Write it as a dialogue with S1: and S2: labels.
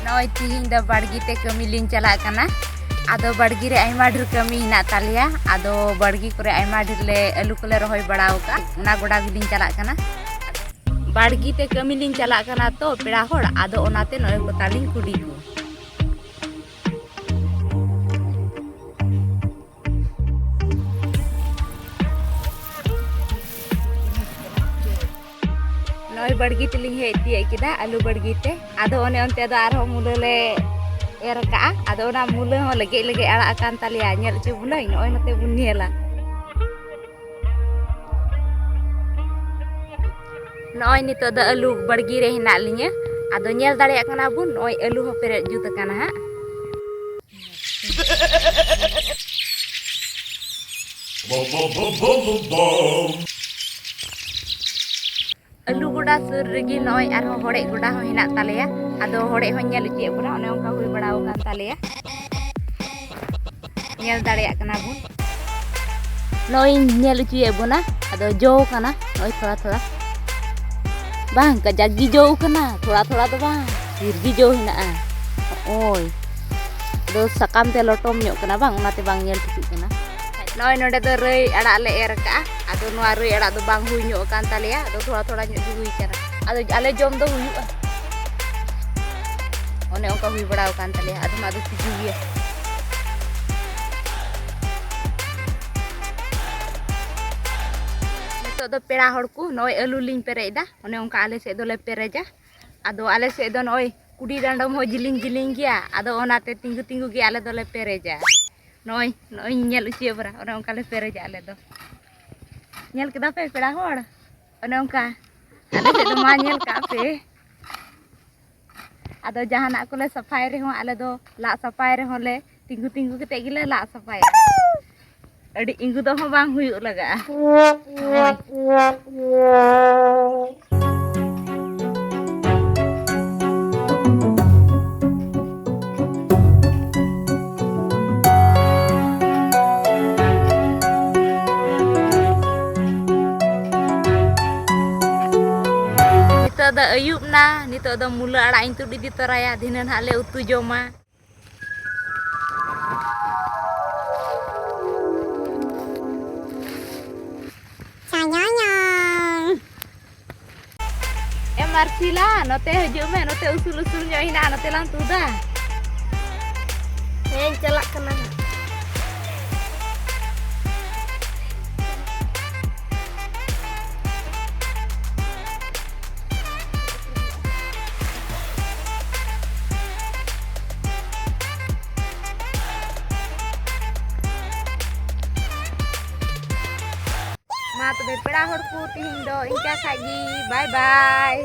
S1: Noi tihin da bargi te kami lin chalak kana. Ado bargi re aima dhur kami hina talia. Ado bargi kore aima dhur le alu kole rohoi badao ka. Una goda gilin chalak kana. Bargi te kami lin chalak kana to pera hor ado onate noi ko talin kudi ko. Noi bargi teling he tie kita alu bargi te. Ado one onte do arho mulele erka ado na mule ho lege ara akan talia nyel cu bulai noi nate bunela. Noi nito da alu bargi re hina linya ado nyel dareyak kana bun noi alu ho peret juta kana ha. Alu goda sur regi noi arho hore goda ho hina talia ado hore ho nyel ci buna one onka hui badao kan talia. Nyel dareyak kana bun. Noi nyel ci buna ado jo kana noi thoda bang kajagi jo kana thoda to bang sirgi jo hina oi do sakam te lotom nyok kana bang onate bang nyel titik kana. Noi node do rei adak le erka ado noa rei adak do bang hui nyok kan talia ado thoda nyok hui cara ado ale jom do hui one onka hui badao kan talia ado ma do tiju ya. Do pera hor ku noi alu ling pere da one onka ale se do le pereja ado ale se do noi kudi dandam ho jiling gia ado onate tinggu ge ale do le pereja noi nyel uci bara one onka le pereja ale do nyel keda pe pera hor one onka ale se do ma nyel ka pe ado jahanak ko le safai re ho ale do la safai re ho le tinggu kete gile la safai adi inggu do ho bang huyuk laga. Nito da ayub na nito da mula arak intu di toraya dinan hale utu joma. Marcila, note hujung me, note usul nyohina, note lang tuda. Yang celak kena. Ma tobe pera hor ku tihin do inka saji. Bye bye.